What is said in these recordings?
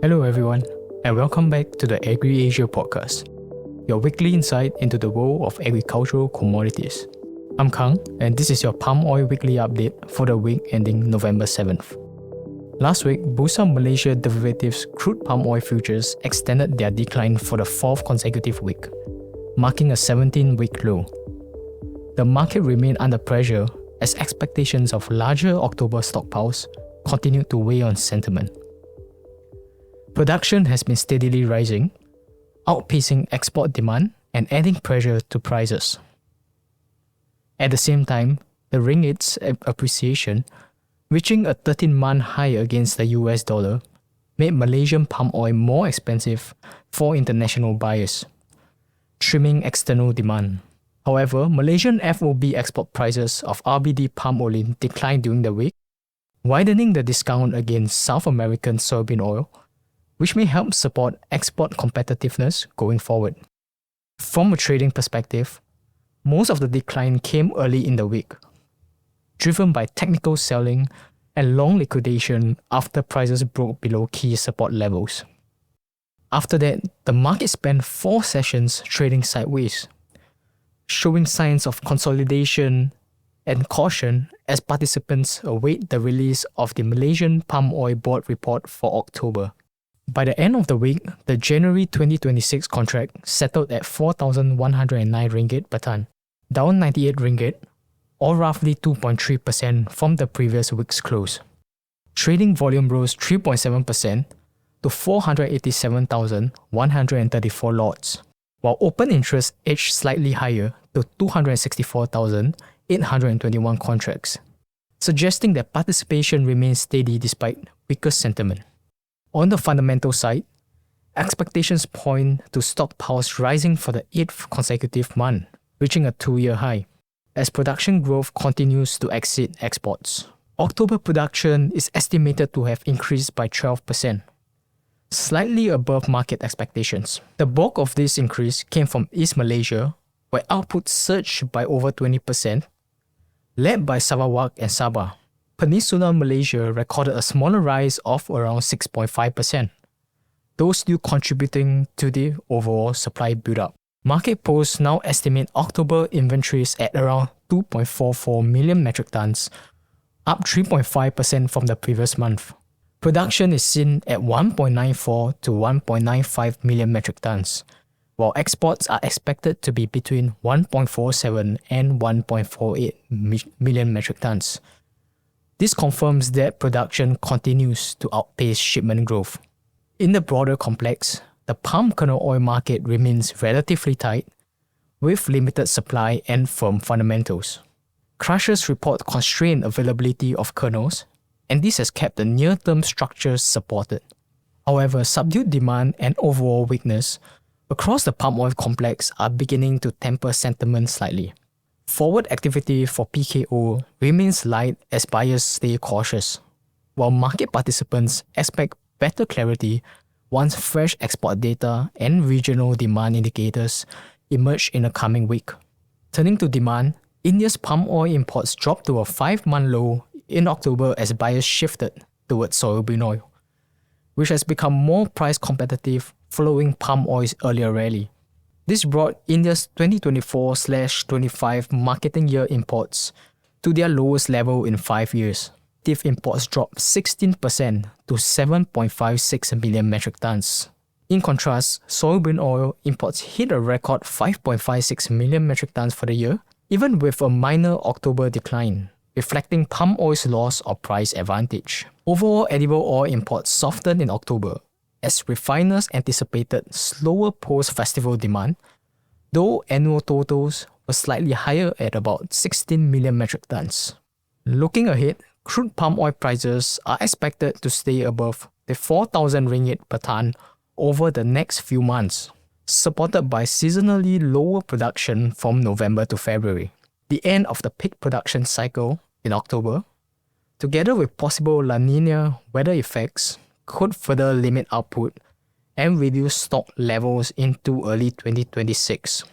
Hello everyone, and welcome back to the Agri-Asia podcast, your weekly insight into the world of agricultural commodities. I'm Kang, and this is your palm oil weekly update for the week ending November 7th. Last week, Bursa Malaysia Derivatives crude palm oil futures extended their decline for the fourth consecutive week, marking a 17-week low. The market remained under pressure as expectations of larger October stockpiles continued to weigh on sentiment. Production has been steadily rising, outpacing export demand and adding pressure to prices. At the same time, the ringgit's appreciation, reaching a 13-month high against the US dollar, made Malaysian palm oil more expensive for international buyers, trimming external demand. However, Malaysian FOB export prices of RBD palm oil declined during the week, widening the discount against South American soybean oil, which may help support export competitiveness going forward. From a trading perspective, most of the decline came early in the week, driven by technical selling and long liquidation after prices broke below key support levels. After that, the market spent 4 sessions trading sideways, showing signs of consolidation and caution as participants await the release of the Malaysian Palm Oil Board report for October. By the end of the week, the January 2026 contract settled at 4,109 ringgit per tonne, down 98 ringgit, or roughly 2.3% from the previous week's close. Trading volume rose 3.7% to 487,134 lots, while open interest edged slightly higher to 264,821 contracts, suggesting that participation remains steady despite weaker sentiment. On the fundamental side, expectations point to stockpiles rising for the 8th consecutive month, reaching a 2-year high, as production growth continues to exceed exports. October production is estimated to have increased by 12%, slightly above market expectations. The bulk of this increase came from East Malaysia, where output surged by over 20%, led by Sarawak and Sabah. Peninsular Malaysia recorded a smaller rise of around 6.5%, though still contributing to the overall supply build-up. Market polls now estimate October inventories at around 2.44 million metric tons, up 3.5% from the previous month. Production is seen at 1.94 to 1.95 million metric tons, while exports are expected to be between 1.47 and 1.48 million metric tons. This confirms that production continues to outpace shipment growth. In the broader complex, the palm kernel oil market remains relatively tight, with limited supply and firm fundamentals. Crushers report constrained availability of kernels, and this has kept the near-term structures supported. However, subdued demand and overall weakness across the palm oil complex are beginning to temper sentiment slightly. Forward activity for PKO remains light as buyers stay cautious, while market participants expect better clarity once fresh export data and regional demand indicators emerge in the coming week. Turning to demand, India's palm oil imports dropped to a 5-month low in October as buyers shifted towards soybean oil, which has become more price competitive following palm oil's earlier rally. This brought India's 2024/25 marketing year imports to their lowest level in 5 years. Active imports dropped 16% to 7.56 million metric tons. In contrast, soybean oil imports hit a record 5.56 million metric tons for the year, even with a minor October decline, reflecting palm oil's loss of price advantage. Overall edible oil imports softened in October, as refiners anticipated slower post-festival demand, though annual totals were slightly higher at about 16 million metric tons. Looking ahead, crude palm oil prices are expected to stay above the 4,000 ringgit per tonne over the next few months, supported by seasonally lower production from November to February. The end of the peak production cycle in October, together with possible La Nina weather effects, could further limit output and reduce stock levels into early 2026.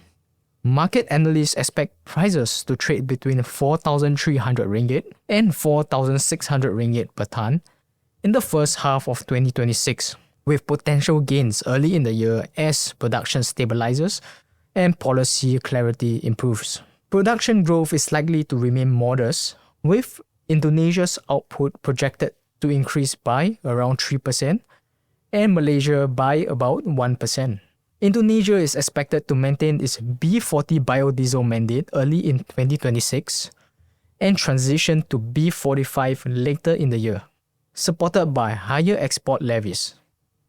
Market analysts expect prices to trade between 4,300 ringgit and 4,600 ringgit per tonne in the first half of 2026, with potential gains early in the year as production stabilizes and policy clarity improves. Production growth is likely to remain modest, with Indonesia's output projected to increase by around 3% and Malaysia by about 1%. Indonesia is expected to maintain its B40 biodiesel mandate early in 2026 and transition to B45 later in the year, supported by higher export levies.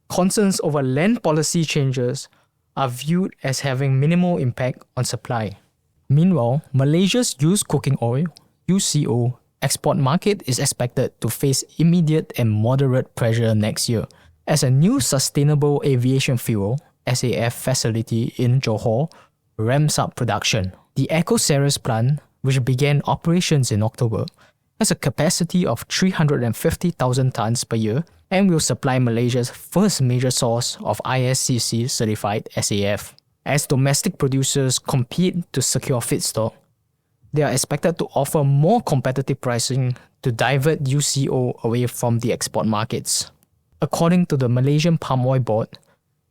Concerns over land policy changes are viewed as having minimal impact on supply. Meanwhile, Malaysia's used cooking oil, UCO, export market is expected to face immediate and moderate pressure next year as a new sustainable aviation fuel (SAF) facility in Johor ramps up production. The EcoCeres plant, which began operations in October, has a capacity of 350,000 tons per year and will supply Malaysia's first major source of ISCC certified SAF. As domestic producers compete to secure feedstock, they are expected to offer more competitive pricing to divert UCO away from the export markets. According to the Malaysian Palm Oil Board,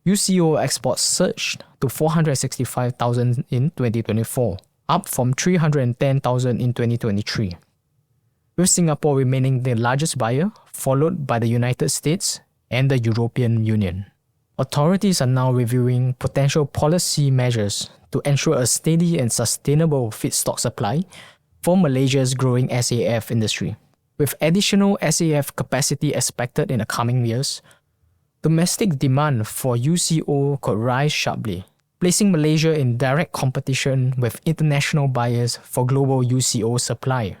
UCO exports surged to 465,000 in 2024, up from 310,000 in 2023, with Singapore remaining the largest buyer, followed by the United States and the European Union. Authorities are now reviewing potential policy measures to ensure a steady and sustainable feedstock supply for Malaysia's growing SAF industry. With additional SAF capacity expected in the coming years, domestic demand for UCO could rise sharply, placing Malaysia in direct competition with international buyers for global UCO supply.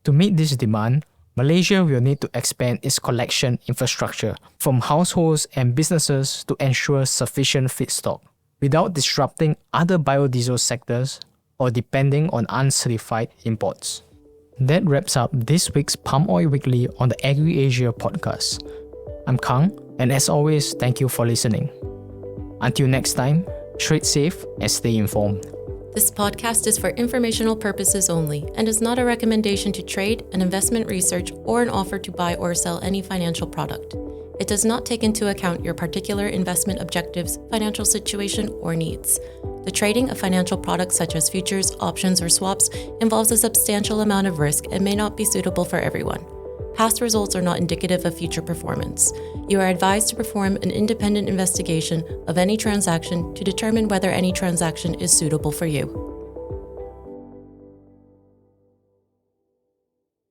To meet this demand, Malaysia will need to expand its collection infrastructure from households and businesses to ensure sufficient feedstock, without disrupting other biodiesel sectors or depending on uncertified imports. That wraps up this week's Palm Oil Weekly on the AgriAsia podcast. I'm Kang, and as always, thank you for listening. Until next time, trade safe and stay informed. This podcast is for informational purposes only and is not a recommendation to trade, an investment research, or an offer to buy or sell any financial product. It does not take into account your particular investment objectives, financial situation, or needs. The trading of financial products such as futures, options, or swaps involves a substantial amount of risk and may not be suitable for everyone. Past results are not indicative of future performance. You are advised to perform an independent investigation of any transaction to determine whether any transaction is suitable for you.